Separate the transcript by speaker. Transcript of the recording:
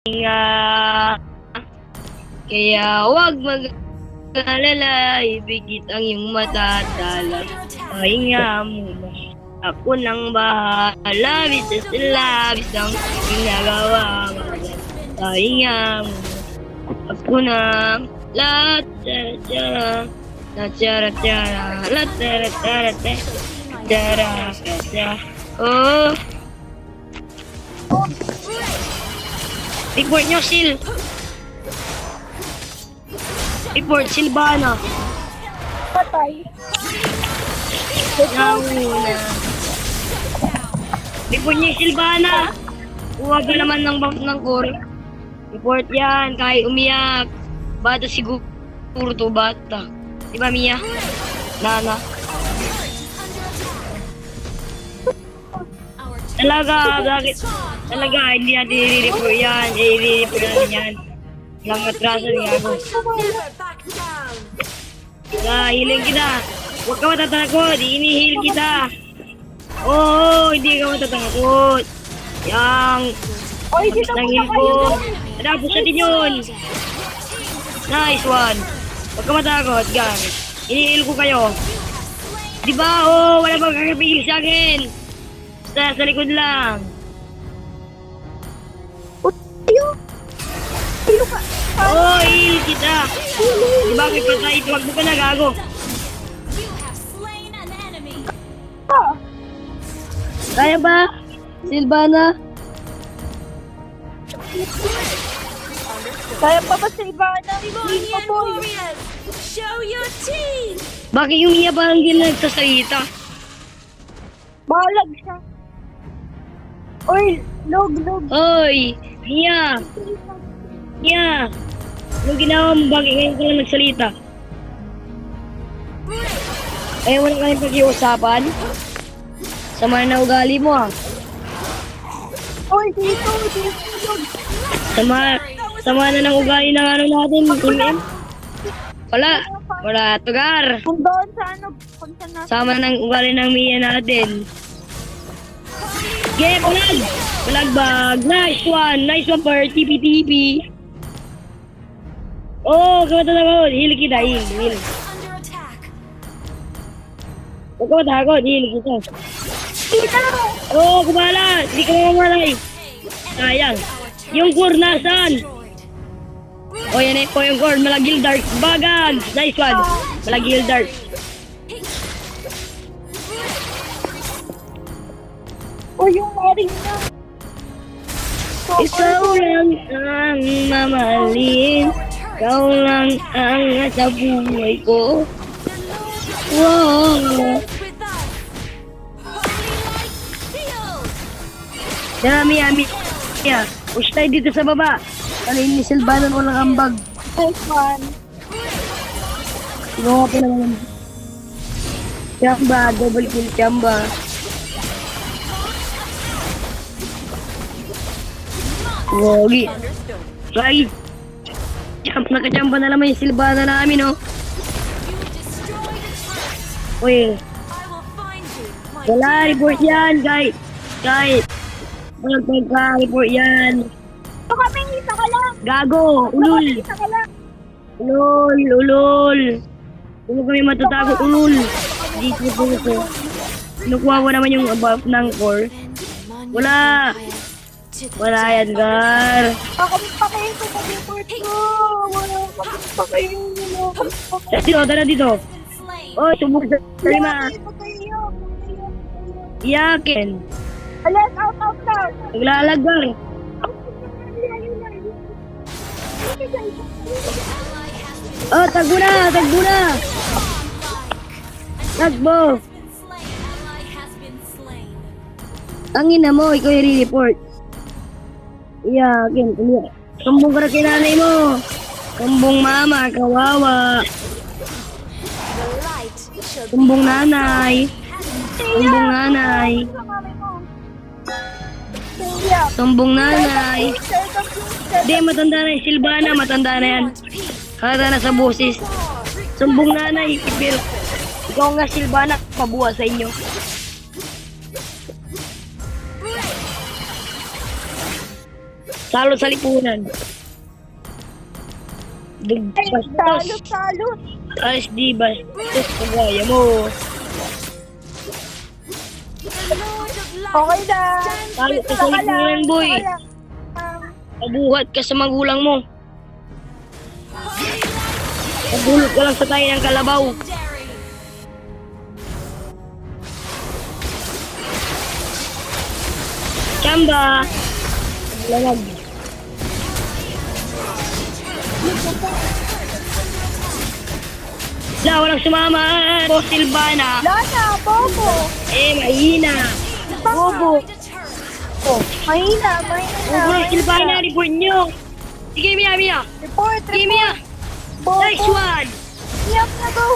Speaker 1: nga. Kaya huwag mag-alala, ibigit ang iyong matatala. Pahinga muna, ako nang bahala, bis ang ginagawa. Pahinga muna, ako na lahat, oh. Report nyo, Sil. Report, Silvana.
Speaker 2: Patay.
Speaker 1: Nauna. Report nyo, Silvana. Huwag ka naman ng bump ng core. Report yan, kahit umiyak. Bata siguro to, bata. Diba, Mia? Nana. Talaga, bakit? Talaga, hindi natin i-report yan. I-report natin yan. Walang atraso niya ako. Hiling kita. Huwag ka matatakot. Inihil kita. Oo, hindi ka matatakot. Yang.
Speaker 2: Oy, dito
Speaker 1: Nang
Speaker 2: muna
Speaker 1: heal
Speaker 2: kayo.
Speaker 1: ko. Natapos natin yun. Nice one. Huwag ka matakot, gang. Inihil ko kayo. Diba? Oo, wala bang kakapigil sa akin. Sa likod lang.
Speaker 2: Sino ka?
Speaker 1: Oh, heal kita. Diba may patay ito? Huwag mo ka na, gago.
Speaker 2: Ah,
Speaker 1: Kaya ba? Silvana?
Speaker 2: kaya pa ba sa iba na? Hindi pa po.
Speaker 3: Show your teeth!
Speaker 1: Bakit yung Mia parang hindi na nagsasalita?
Speaker 2: Balag siya. Oy, log.
Speaker 1: Oy, Mia! Mia! Anong ginawa mo? Bakit ngayon ka lang nagsalita? Eh, wala kayong pag-iusapan? Sama na ugali mo ah.
Speaker 2: Oy, dito, log.
Speaker 1: Sama na ng ugali ng ano natin, Team M. Wala, tugar.
Speaker 2: Kung doon sa ano, kung sa nasa.
Speaker 1: Sama na ng ugali ng Mia natin. Get balagbag. Nice one for TP. Oh, kamata na ako. Heal kita, heal.
Speaker 3: Under attack.
Speaker 1: Huwag ka matakot, heal kita.
Speaker 2: Kita!
Speaker 1: Oh, kumala. Hindi ka mamamalay. Sayang. Yung core nasaan? Oh, yan eh. Oh, yung core. Malagil dark. Bagag. Nice one. Malagil dark.
Speaker 2: O yung maring na.
Speaker 1: Ikaw lang ang mamahalin. Ikaw lang ang nasa buhay ko. Wow.
Speaker 3: With us. Holy light shield.
Speaker 1: Dami. Push tayo dito sa baba. Ano yung ni Silvana walang ambag.
Speaker 2: Nice one.
Speaker 1: Kinuha ko naman. Chamba, double kill chamba. Wogi. Right. Nakachamba na naman yung Silvana namin, oh.
Speaker 3: You destroyed a turret.
Speaker 1: Uy,
Speaker 3: I will find you, my
Speaker 1: wala, report yan, guys. Walang pagka-report yan.
Speaker 2: Ito kami, isa ka lang.
Speaker 1: Gago, ulul.
Speaker 2: Isa ka lang.
Speaker 1: Ulul. Kung kami matatakot, ulul. Dito. Kinukuha ko naman yung above ng core. Wala. Wala yan, Gar.
Speaker 2: Ako pakain ko sa report ko. Wala kami pakain mo.
Speaker 1: Tara dito.
Speaker 3: slain.
Speaker 1: Oh, subok sa lima. Iyakin.
Speaker 2: Alas, out.
Speaker 1: Naglalagar. Oh, tagbo na. Tagbo.
Speaker 3: Ally has been slain.
Speaker 1: Ang ina mo, ikaw i-report. Iyakin. Sumbong ka na kay nanay mo. Sumbong mama, kawawa.
Speaker 3: The light shall
Speaker 1: Sumbong nanay. Sumbong nanay. Hindi, matanda na yung Silvana. Matanda na yan.
Speaker 3: want peace.
Speaker 1: Halata na sa boses. Sumbong nanay. Pero ikaw nga, Silvana, pabuha sa inyo. Talo sa lipunan.
Speaker 2: Ay,
Speaker 1: Bastos.
Speaker 2: talo.
Speaker 1: Alis di bastos. Kagaya mo.
Speaker 3: The Lord of Light
Speaker 2: Okay na.
Speaker 1: Talo ka sa
Speaker 2: Saka lang,
Speaker 1: lipunan, boy.
Speaker 2: saka lang.
Speaker 1: Mabuhat ka sa magulang mo. Magulog ka lang sa tayo ng kalabaw.
Speaker 3: Legendary.
Speaker 1: Chamba. Lamag. Wala, walang sumama. Po Silvana.
Speaker 2: Lana, Bobo.
Speaker 1: Mahina.
Speaker 2: Bobo.
Speaker 3: Destroyed a turret.
Speaker 2: Oh, mahina.
Speaker 1: Bobo ng Silvana, report nyo. Sige, Mia.
Speaker 2: Report,
Speaker 1: Sige, Mia.
Speaker 2: Bobo.
Speaker 1: Nice one.
Speaker 2: Iyak na go.